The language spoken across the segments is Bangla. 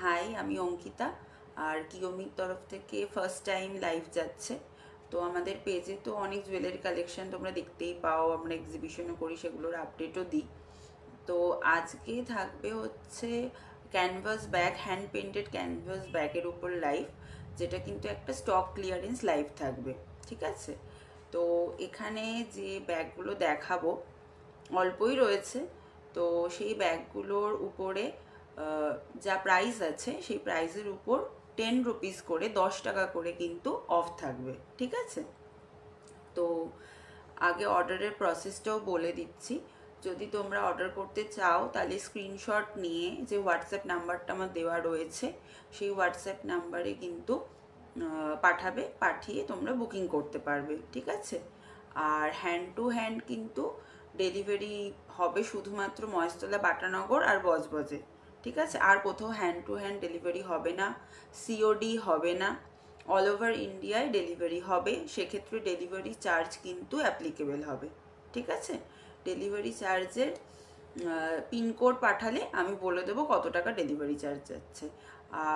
হাই, আমি অঙ্কিতা। আর কিওমির তরফ থেকে ফার্স্ট টাইম লাইভ যাচ্ছে। তো আমাদের পেজে তো অনেক জুয়েলারি কালেকশন তোমরা দেখতেই পাও, আমরা এক্সিবিশনও করি, সেগুলোর আপডেটও দিই। তো আজকে থাকবে হচ্ছে canvas bag, hand painted canvas ব্যাগের উপর লাইভ, যেটা কিন্তু একটা স্টক ক্লিয়ারেন্স লাইভ থাকবে। ঠিক আছে, তো এখানে যে ব্যাগগুলো দেখাবো অল্পই রয়েছে। তো সেই ব্যাগগুলোর উপরে যা প্রাইস আছে সেই প্রাইসের উপর 10 রুপিস করে, 10 টাকা করে কিন্তু অফ থাকবে। ঠিক আছে, তো আগে অর্ডারের প্রসেসটাও বলে দিচ্ছি। যদি তোমরা অর্ডার করতে চাও তাহলে স্ক্রিনশট নিয়ে যে হোয়াটসঅ্যাপ নাম্বারটা আমার দেওয়া রয়েছে সেই হোয়াটসঅ্যাপ নাম্বারে কিন্তু পাঠাবে, পাঠিয়ে তোমরা বুকিং করতে পারবে। ঠিক আছে, আর হ্যান্ড টু হ্যান্ড কিন্তু ডেলিভারি হবে শুধুমাত্র মহেশতলা, বাটানগর আর বজবজে। ঠিক আছে, আর কোথাও হ্যান্ড টু হ্যান্ড ডেলিভারি হবে না, সিওডি হবে না। অল ওভার ইন্ডিয়ায় ডেলিভারি হবে, সেক্ষেত্রে ডেলিভারি চার্জ কিন্তু অ্যাপ্লিকেবল হবে। ঠিক আছে, ডেলিভারি চার্জের পিনকোড পাঠালে আমি বলে দেবো কত টাকা ডেলিভারি চার্জ যাচ্ছে।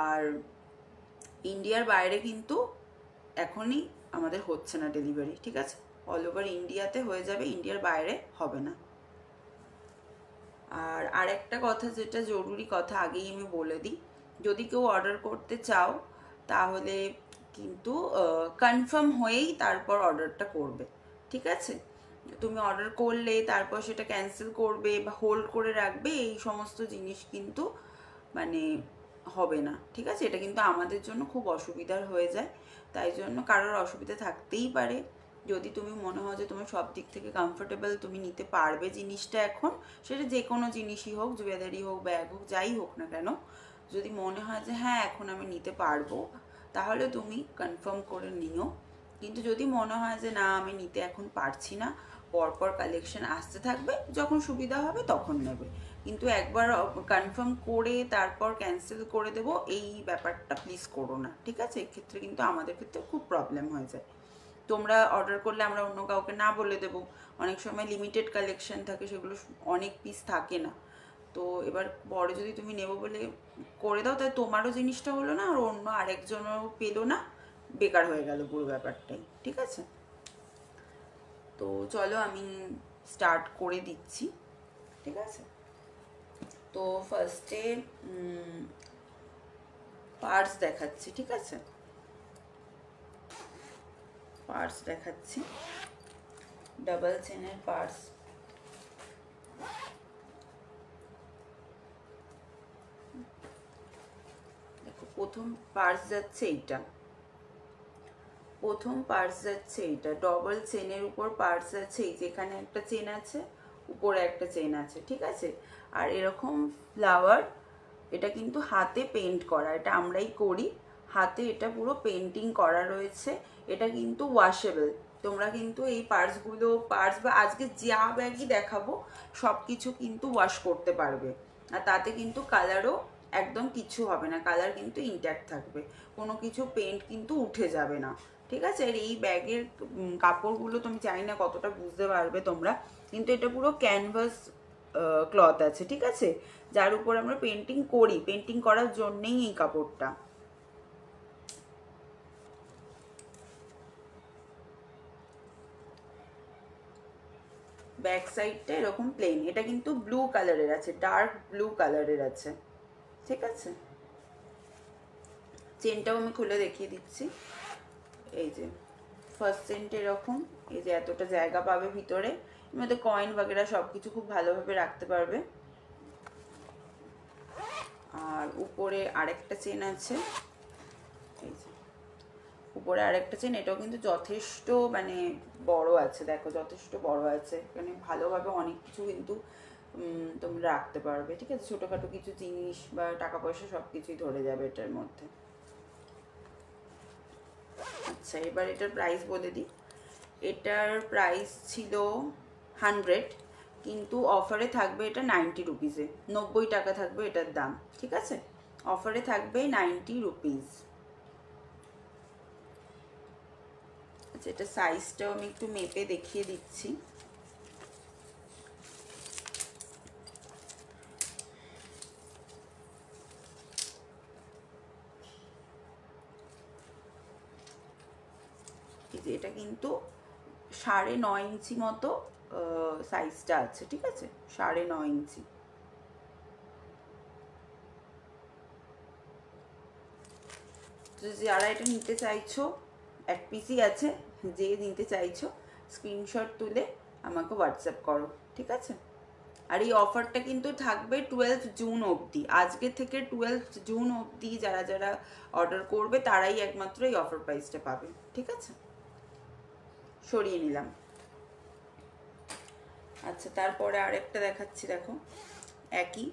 আর ইন্ডিয়ার বাইরে কিন্তু এখনই আমাদের হচ্ছে না ডেলিভারি। ঠিক আছে, অল ওভার ইন্ডিয়াতে হয়ে যাবে, ইন্ডিয়ার বাইরে হবে না। আর আরেকটা কথা, যেটা জরুরি কথা, আগেই আমি বলে দিই, যদি কেউ অর্ডার করতে চাও তাহলে কিন্তু কনফার্ম হয়েই তারপর অর্ডারটা করবে। ঠিক আছে, তুমি অর্ডার করলে তারপর সেটা ক্যান্সেল করবে বা হোল্ড করে রাখবে, এই সমস্ত জিনিস কিন্তু মানে হবে না। ঠিক আছে, এটা কিন্তু আমাদের জন্য খুব অসুবিধার হয়ে যায়। তাই জন্য কারোর অসুবিধা থাকতেই পারে, যদি তুমি মনে হয় যে তোমার সব দিক থেকে কমফোর্টেবল, তুমি নিতে পারবে জিনিসটা এখন, সেটা যে কোনো জিনিসই হোক, জুয়েলারি হোক, ব্যাগ হোক, যাই হোক না কেন, যদি মনে হয় যে হ্যাঁ এখন আমি নিতে পারবো, তাহলে তুমি কনফার্ম করে নিও। কিন্তু যদি মনে হয় যে না আমি নিতে এখন পারছি না, পরপর কালেকশন আসতে থাকবে, যখন সুবিধা হবে তখন নেবে, কিন্তু একবার কনফার্ম করে তারপর ক্যান্সেল করে দেবো এই ব্যাপারটা প্লিজ করো না। ঠিক আছে, এক্ষেত্রে কিন্তু আমাদের ক্ষেত্রে খুব প্রবলেম হয়ে যায়। তোমরা অর্ডার করলে আমরা অন্য কাউকে না বলে দেবো, অনেক সময় লিমিটেড কালেকশন থাকে, সেগুলো অনেক পিস থাকে না। তো এবার পরে যদি তুমি নেবো বলে করে দাও, তাই তোমারও জিনিসটা হলো না আর অন্য আরেকজনও পেলো না, বেকার হয়ে গেল পুরো ব্যাপারটাই। ঠিক আছে, তো চলো আমি স্টার্ট করে দিচ্ছি। ঠিক আছে, তো ফার্স্টে পার্স দেখাচ্ছি। ঠিক আছে, পার্স দেখাচ্ছি, ডাবল চেনের পার্স। দেখো, প্রথম পার্স যাচ্ছে এইটা, প্রথম পার্স যাচ্ছে এইটা, ডবল চেনের উপর পার্স আছে। এই যে এখানে একটা চেন আছে, উপরে একটা চেন আছে। ঠিক আছে, আর এরকম ফ্লাওয়ার, এটা কিন্তু হাতে পেন্ট করা, এটা আমরাই করি হাতে, এটা পুরো পেন্টিং করা রয়েছে। এটা কিন্তু ওয়াশেবল, তোমরা কিন্তু এই পার্সগুলো, পার্স বা আজকে যা ব্যাগই দেখাবো সব কিছু কিন্তু ওয়াশ করতে পারবে, আর তাতে কিন্তু কালারও একদম কিছু হবে না, কালার কিন্তু ইনট্যাক্ট থাকবে, কোনো কিছু পেন্ট কিন্তু উঠে যাবে না। ঠিক আছে, আর এই ব্যাগের কাপড়গুলো তুমি জানি না কতটা বুঝতে পারবে তোমরা, কিন্তু এটা পুরো ক্যানভাস ক্লথ আছে। ঠিক আছে, যার উপর আমরা পেন্টিং করি, পেন্টিং করার জন্যেই এই কাপড়টা। ব্যাক সাইডটা এরকম প্লেন, এটা কিন্তু ব্লু কালারের আছে, ডার্ক ব্লু কালারের আছে। ঠিক আছে, চেনটাও আমি খুলে দেখিয়ে দিচ্ছি। এই যে ফার্স্ট চেনটা এরকম, এই যে এতটা জায়গা পাবে ভিতরে, এর মধ্যে কয়েন বাগেরা সব কিছু খুব ভালোভাবে রাখতে পারবে। আর উপরে আরেকটা চেন আছে, এই যে উপরে আরেকটা চেন, এটাও কিন্তু যথেষ্ট মানে বড় আছে, দেখো যথেষ্ট বড় আছে, এখানে ভালোভাবে অনেক কিছু কিন্তু তোমরা রাখতে পারবে। ঠিক আছে, ছোটোখাটো কিছু জিনিস বা টাকা পয়সা সব কিছুই ধরে যাবে এটার মধ্যে। আচ্ছা, এবার এটার প্রাইস বলে দিই। এটার প্রাইস ছিল 100, কিন্তু অফারে থাকবে এটা 90 রুপিসে, 90 টাকা থাকবে এটার দাম। ঠিক আছে, অফারে থাকবে 90 রুপিস। আচ্ছা, এটা সাইজটাও আমি একটু মেপে দেখিয়ে দিচ্ছি। এই যে এটা কিন্তু 9.5 ইঞ্চি মতো সাইজটা আছে, ঠিক আছে, 9.5 ইঞ্চি। তো যারা এটা নিতে চাইছো, এক পিসই আছে, যে নিতে চাইছো স্ক্রিনশট তুলে আমাকে হোয়াটসঅ্যাপ করো, ঠিক আছে। আর এই অফারটা কিন্তু থাকবে 12 জুন অবধি, আজকে থেকে 12 জুন অবধি যারা যারা অর্ডার করবে তারাই একমাত্র এই অফার প্রাইসটা পাবে, ঠিক আছে। সরিয়ে নিলাম। আচ্ছা, তারপরে আরেকটা দেখাচ্ছি, দেখো একই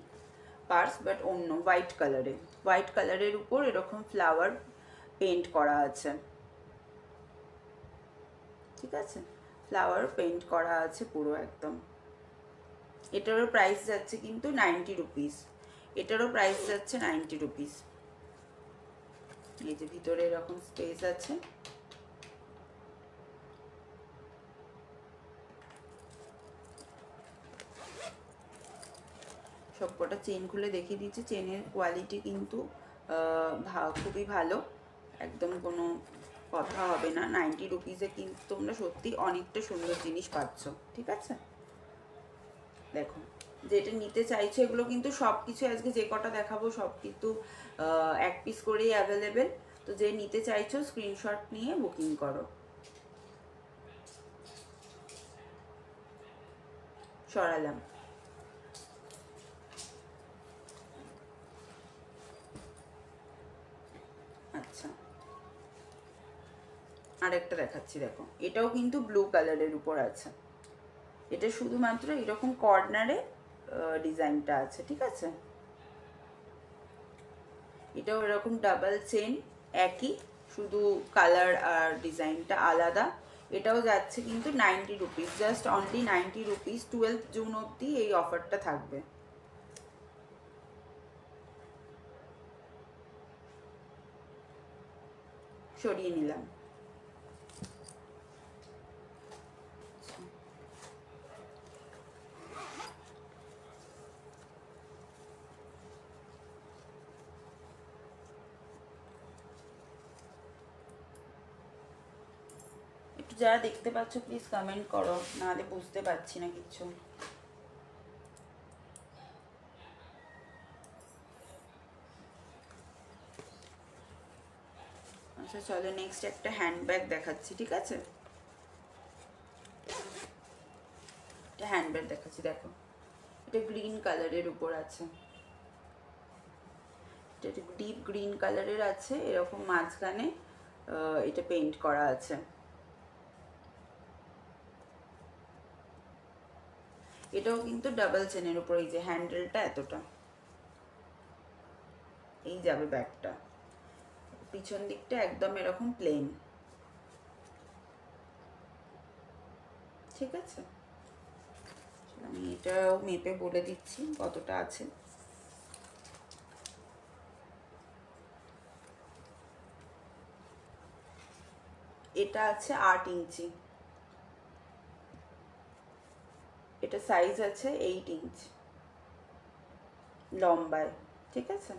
পার্স বাট অন্য হোয়াইট কালারে, হোয়াইট কালারের উপর এরকম ফ্লাওয়ার পেন্ট করা আছে, ঠিক আছে, ফ্লাওয়ার পেন্ট করা আছে পুরো একদম। এটারও প্রাইস যাচ্ছে কিন্তু 90 রুপিস, এটারও প্রাইস যাচ্ছে 90 রুপিস। এই যে ভিতরে এরকম স্পেস আছে, সবকটা চেন খুলে দেখিয়ে দিচ্ছি। চেনের কোয়ালিটি কিন্তু খুবই ভালো, একদম কোনো কথা হবে না। 90 রুপিসে কিন্তু তোমরা সত্যি অনেকটা সুন্দর জিনিস পাচ্ছ, ঠিক আছে। দেখো যেটা নিতে চাইছো, এগুলো কিন্তু সব কিছু আজকে যে কটা দেখাবো সব কিন্তু এক পিস করেই অ্যাভেলেবেল। তো যে নিতে চাইছো স্ক্রিনশট নিয়ে বুকিং করো। সরালাম। আচ্ছা, আরেকটা দেখাচ্ছি, দেখো এটাও কিন্তু ব্লু কালারের উপর আছে, এটা শুধুমাত্র এরকম কর্নারে ডিজাইনটা আছে, ঠিক আছে। এটাও এরকম ডাবল চেন, একই, শুধু কালার আর ডিজাইনটা আলাদা। এটাও যাচ্ছে কিন্তু 90 rupees, just only 90 rupees. 12 June অবধি এই অফারটা থাকবে। সরিয়ে নিলাম। একটু যারা দেখতে পাচ্ছ প্লিজ কমেন্ট করো, নাহলে বুঝতে পারছি না কিছু। আচ্ছা চলো নেক্সট একটা হ্যান্ডব্যাগ দেখাচ্ছি, ঠিক আছে। এটা হ্যান্ডব্যাগ দেখাচ্ছি, দেখো এটা গ্রিন কালারের উপর আছে, এটা ডিপ গ্রিন কালারের আছে, এরকম মাঝখানে এটা পেইন্ট করা আছে। এটাও কিন্তু ডাবল চেনের উপর, এই যে হ্যান্ডেলটা এতটা, এই যাবে ব্যাগটা, পিছন দিকটা একদম এরকম প্লেন, ঠিক আছে। আমি এটাও মেপে বলে দিচ্ছি কতটা আছে। এটা আছে 8 ইঞ্চি, এটা সাইজ আছে 8 ইঞ্চ লম্বায়, ঠিক আছে।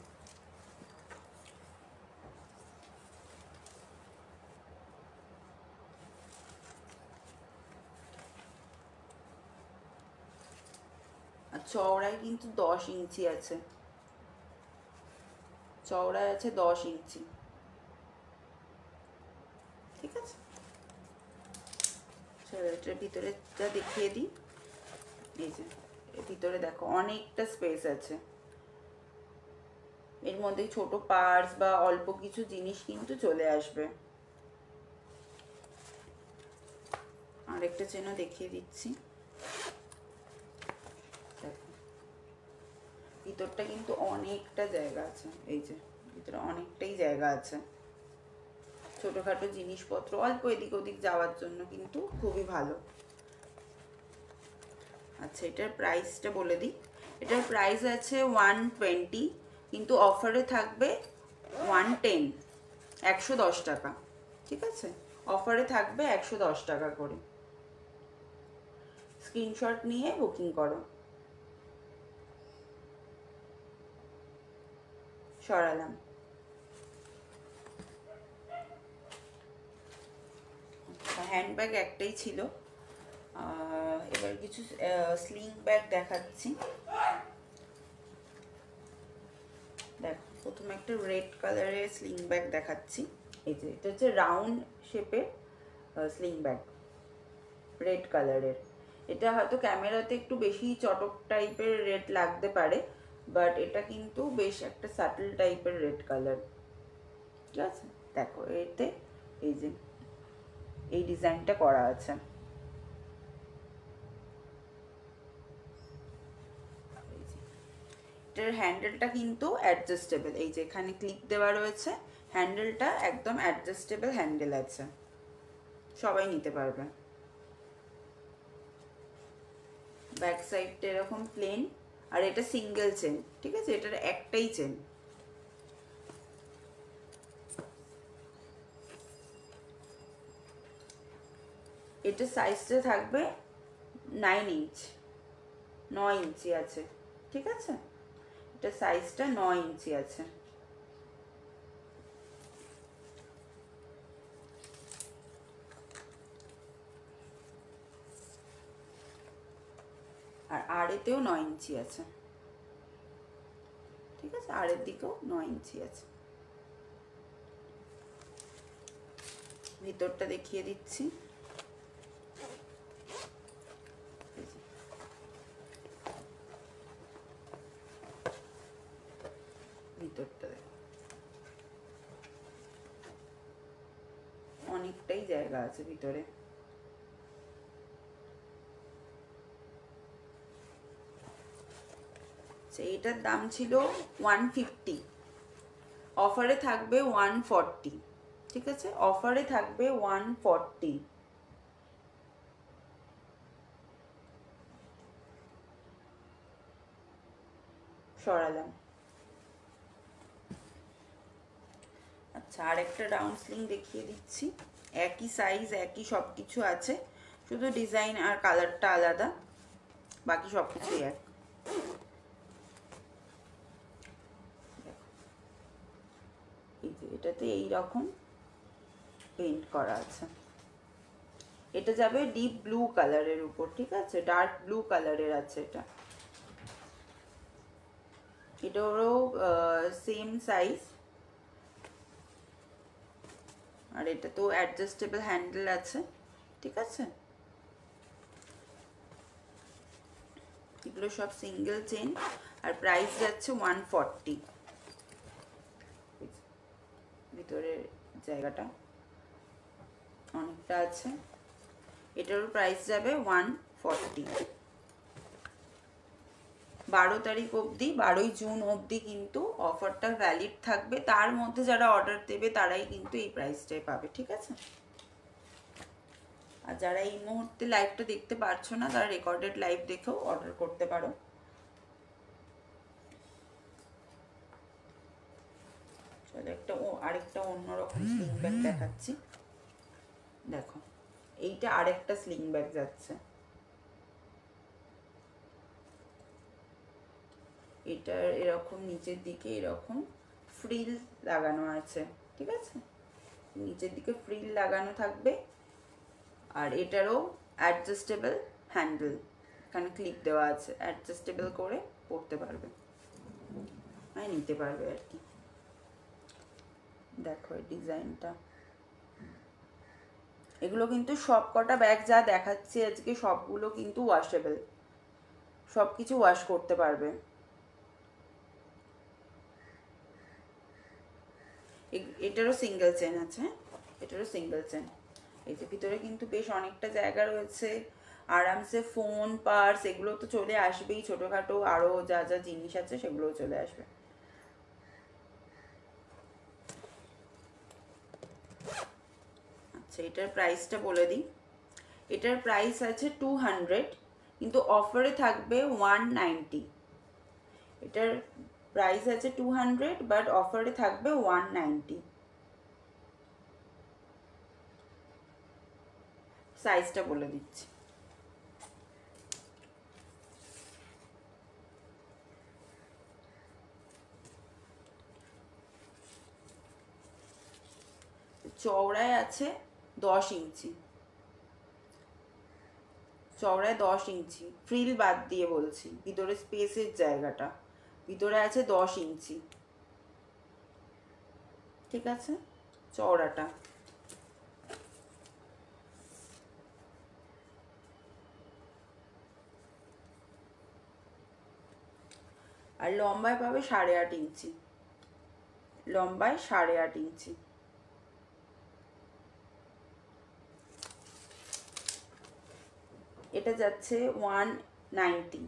আর চওড়ায় কিন্তু 10 ইঞ্চি আছে, চওড়ায় আছে 10 ইঞ্চি, ঠিক আছে। চলো এটার ভিতরে যা দেখিয়ে দিই, এই যে এর ভিতরে দেখো অনেকটা স্পেস আছে, এর মধ্যে ছোট পার্স বা অল্প কিছু জিনিস কিন্তু চলে আসবে। আরেকটা চেনও দেখিয়ে দিচ্ছি, দেখো ভিতরটা কিন্তু অনেকটা জায়গা আছে, এই যে ভিতরে অনেকটাই জায়গা আছে, ছোটখাটো জিনিসপত্র অল্প এদিক ওদিক যাওয়ার জন্য কিন্তু খুবই ভালো। আচ্ছা এটার প্রাইসটা বলে দিই, এটার প্রাইস আছে 120, কিন্তু অফারে থাকবে 110, 110 টাকা, ঠিক আছে। অফারে থাকবে 110 টাকা করে। স্ক্রিনশট নিয়ে বুকিং করো। সরালাম। হ্যান্ডব্যাগ একটাই ছিল। এবার কিছু স্লিং ব্যাগ দেখাচ্ছি। দেখো প্রথমে একটা রেড কালারের স্লিং ব্যাগ দেখাচ্ছি। এই যে এটা হচ্ছে রাউন্ড শেপের স্লিং ব্যাগ, রেড কালারের। এটা হয়তো ক্যামেরাতে একটু বেশি চটক টাইপের রেড লাগতে পারে, বাট এটা কিন্তু বেশ একটা সাটল টাইপের রেড কালার। ঠিক আছে, দেখো এতে এই যে এই ডিজাইনটা করা আছে। এটার হ্যান্ডেলটা কিন্তু অ্যাডজাস্টেবল, এই যে এখানে ক্লিপ দেওয়া রয়েছে, হ্যান্ডেলটা একদম অ্যাডজাস্টেবল হ্যান্ডেল আছে, সবাই নিতে পারবে। ব্যাক সাইডটা এরকম প্লেন, আর এটা সিঙ্গেল চেন, ঠিক আছে, এটার একটাই চেন। এটা সাইজটা থাকবে 9 ইঞ্চ, 9 ইঞ্চি আছে, ঠিক আছে, এটা সাইজটা 9 ইঞ্চি আছে। আর আড়েতেও 9 ইঞ্চি আছে, ঠিক আছে, আড়ের দিকেও 9 ইঞ্চি আছে। ভিতরটা দেখিয়ে দিচ্ছি। ভিতরটা অনেকটাই জায়গা আছে ভিতরে। এইটার দাম ছিল 150, অফারে থাকবে 140, ঠিক আছে, অফারে থাকবে 140। সরালাম। আচ্ছা, আর একটা রাউন্ড স্লিং দেখিয়ে দিচ্ছি। একই সাইজ, একই সব কিছু আছে, শুধু ডিজাইন আর কালারটা আলাদা, বাকি সব কিছুই এক। এই যে এটাতে এইরকম পেইন্ট করা আছে। এটা যাবে ডিপ ব্লু কালারের উপর, ঠিক আছে, ডার্ক ব্লু কালারের আছে এটা। এটারও সেম সাইজ, আর এটা তো অ্যাডজাস্টেবল হ্যান্ডেল আছে, ঠিক আছে। এগুলো সব সিঙ্গেল চেন, আর প্রাইস যাচ্ছে 140। ভিতরের জায়গাটা অনেকটা আছে, এটারও প্রাইস যাবে 140। 12 তারিখ অবধি, 12ই জুন অবধি কিন্তু অফারটা ভ্যালিড থাকবে। তার মধ্যে যারা অর্ডার দেবে তারাই কিন্তু এই প্রাইসটাই পাবে, ঠিক আছে। আর যারা এই মুহূর্তে লাইভটা দেখতে পারছো না, তারা রেকর্ডেড লাইভ দেখেও অর্ডার করতে পারো। চলো আরেকটা অন্যরকম স্লিং ব্যাগ দেখাচ্ছি। দেখো এইটা আরেকটা স্লিং ব্যাগ যাচ্ছে। এটার এরকম নিচের দিকে এরকম ফ্রিল লাগানো আছে, ঠিক আছে, নিচের দিকে ফ্রিল লাগানো থাকবে। আর এটারও অ্যাডজাস্টেবল হ্যান্ডেল, এখানে ক্লিপ দেওয়া আছে, অ্যাডজাস্টেবল করে পরতে পারবে, মানে নিতে পারবে আর কি। দেখো এই ডিজাইনটা। এগুলো কিন্তু সব কটা ব্যাগ যা দেখাচ্ছি আজকে সবগুলো কিন্তু ওয়াশেবল, সব কিছু ওয়াশ করতে পারবে। এটারও সিঙ্গেল চেন আছে, এটারও সিঙ্গেল চেন। এই যে ভিতরে কিন্তু বেশ অনেকটা জায়গা রয়েছে, আরামসে ফোন, পার্স এগুলো তো চলে আসবেই, ছোটোখাটো আরও যা যা জিনিস আছে সেগুলোও চলে আসবে। আচ্ছা, এটার প্রাইসটা বলে দিই। এটার প্রাইস আছে 200, কিন্তু অফারে থাকবে 190। এটার প্রাইস আছে 200, বাট অফারে থাকবে 190। সাইজটা বলে দিচ্ছি। চওড়ায় আছে 10 ইঞ্চি, চওড়ায় 10 ইঞ্চি, ফ্রিল বাদ দিয়ে বলছি, ভিতরে স্পেসের জায়গাটা ভিতরে আছে 10 ইঞ্চি, ঠিক আছে চওড়াটা। আর লম্বায় পাবে 8.5 ইঞ্চি, লম্বায় 8.5 ইঞ্চি। এটা যাচ্ছে 190,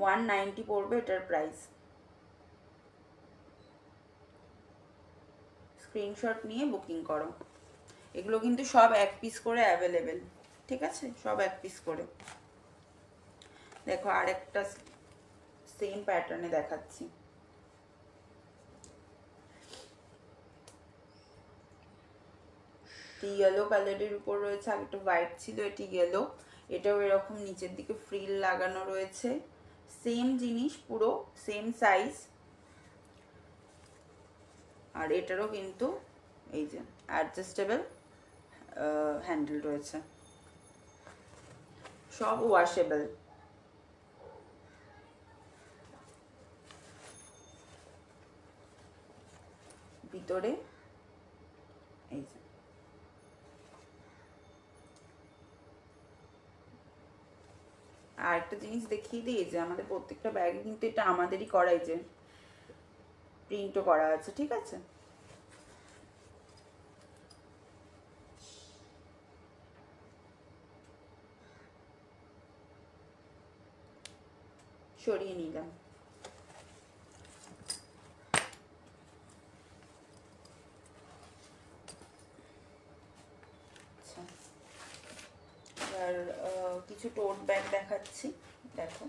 190 পড়বে এটার প্রাইস। স্ক্রিনশট নিয়ে বুকিং করো। এগুলো কিন্তু সব 1 পিস করে অ্যাভেলেবেল, ঠিক আছে সব 1 পিস করে। দেখো আরেকটা সেম প্যাটার্নে দেখাচ্ছি। ইয়েলো কালারের উপর রয়েছে, আর একটা হোয়াইট ছিল, এটি ইয়েলো, এটাও এরকম নিচের দিকে ফ্রিল লাগানো রয়েছে, সেম জিনিস পুরো সেম সাইজ। আর এটারও কিন্তু এই যে অ্যাডজাস্টেবল হ্যান্ডেল রয়েছে, সব ওয়াশেবল। ভিতরে এই যে আর একটা জিনিস দেখিয়ে দিই, যে আমাদের প্রত্যেকটা ব্যাগে কিন্তু এটা আমাদেরই করা, এই যে প্রিন্টও করা আছে, ঠিক আছে। সরিয়ে নিলাম। আচ্ছা, আর কিছু টোট ব্যাগ দেখাচ্ছি, দেখো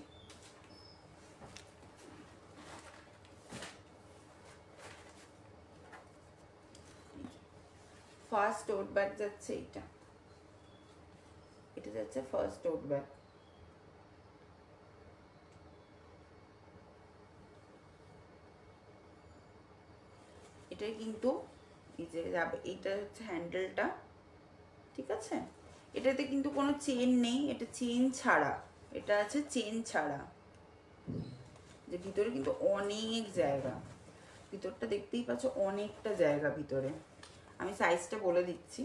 ফার্স্ট টোট ব্যাগ যাচ্ছে এটা, এটা যাচ্ছে ফার্স্ট টোট ব্যাগ। এটা কিন্তু এই যে এইটা হচ্ছে হ্যান্ডেলটা, ঠিক আছে। এটাতে কিন্তু কোনো চেন নেই, এটা চেন ছাড়া, এটা আছে চেন ছাড়া। যে ভিতরে কিন্তু অনেক জায়গা, ভিতরটা দেখতেই পাচ্ছ অনেকটা জায়গা ভিতরে। আমি সাইজটা বলে দিচ্ছি,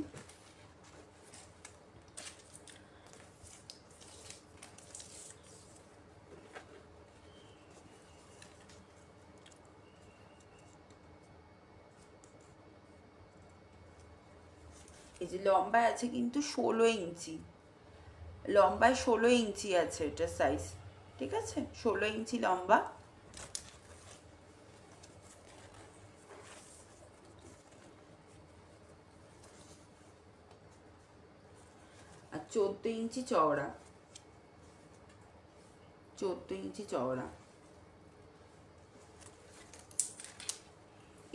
এই যে লম্বায় আছে কিন্তু 16 ইঞ্চি, লম্বায় 16 ইঞ্চি আছে এটা সাইজ, ঠিক আছে 16 ইঞ্চি লম্বা। আর 14 ইঞ্চি চওড়া, 14 ইঞ্চি চওড়া।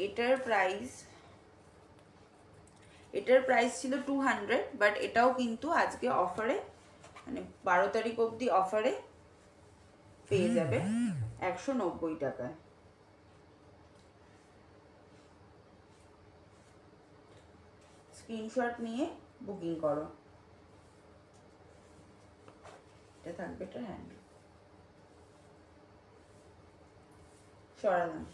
এটার প্রাইস ছিল 200, বাট এটাও কিন্তু আজকে অফারে, মানে 12 তারিখ অবধি অফারে পেয়ে যাবে 190 টাকায়। স্ক্রিনশট নিয়ে বুকিং করো। এটা থাকবে এটা হ্যান্ডেল, সরালাম।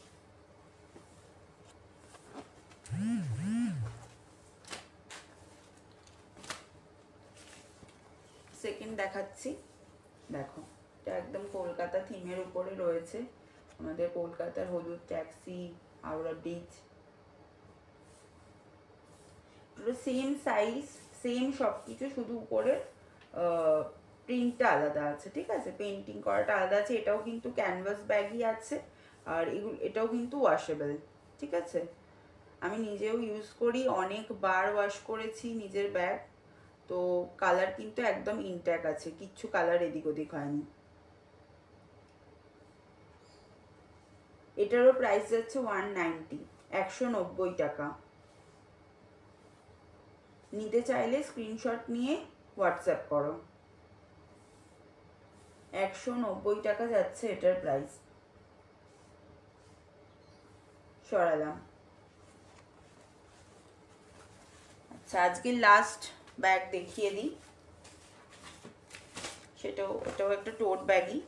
সেকেন্ড দেখাচ্ছি, দেখো এটা একদম কলকাতা থিমের উপরে রয়েছে, আমাদের কলকাতার হলুদ ট্যাক্সি, হাওড়া ব্রিজ, পুরো সেম সাইজ সেম সব কিছু, শুধু উপরে প্রিন্টটা আলাদা আছে, ঠিক আছে পেন্টিং করাটা আলাদা আছে। এটাও কিন্তু ক্যানভাস ব্যাগই আছে, আর এটাও কিন্তু ওয়াশেবল, ঠিক আছে। আমি নিজেও ইউজ করি, অনেকবার ওয়াশ করেছি নিজের ব্যাগ, তো কালার কিন্তু একদম ইনট্যাক্ট আছে, কিচ্ছু কালার এদিক ওদিক হয়নি। এটারও প্রাইস যাচ্ছে 190, 190 টাকা। নিতে চাইলে স্ক্রিনশট নিয়ে হোয়াটসঅ্যাপ করো। 190 টাকা যাচ্ছে এটার প্রাইস। সরালাম। আচ্ছা, আজকে লাস্ট ব্যাগ দেখিয়ে দিই, এটাও একটা টোট ব্যাগই,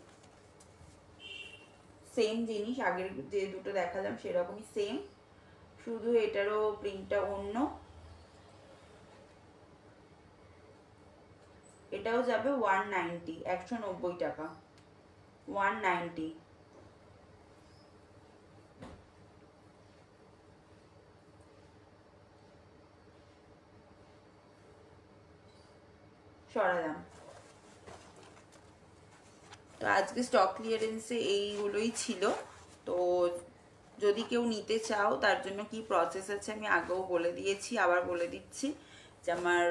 সেম জিনিস আগের যে দুটো দেখালাম সেরকমই সেম, শুধু এটারও প্রিন্টটা অন্য। এটাও যাবে 190, 190 টাকা, 190। সরালাম। তো আজকে স্টক ক্লিয়ারেন্সে এইগুলোই ছিল। তো যদি কেউ নিতে চাও তার জন্য কি প্রসেস আছে আমি আগেও বলে দিয়েছি, আবার বলে দিচ্ছি যে আমার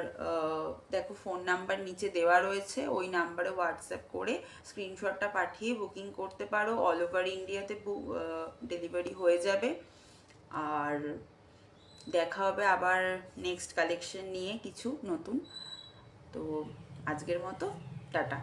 দেখো ফোন নাম্বার নিচে দেওয়া রয়েছে, ওই নাম্বারে হোয়াটসঅ্যাপ করে স্ক্রিনশটটা পাঠিয়ে বুকিং করতে পারো। অল ওভার ইন্ডিয়াতে ডেলিভারি হয়ে যাবে। আর দেখা হবে আবার নেক্সট কালেকশন নিয়ে কিছু নতুন। তো আজকের মতো টাটা।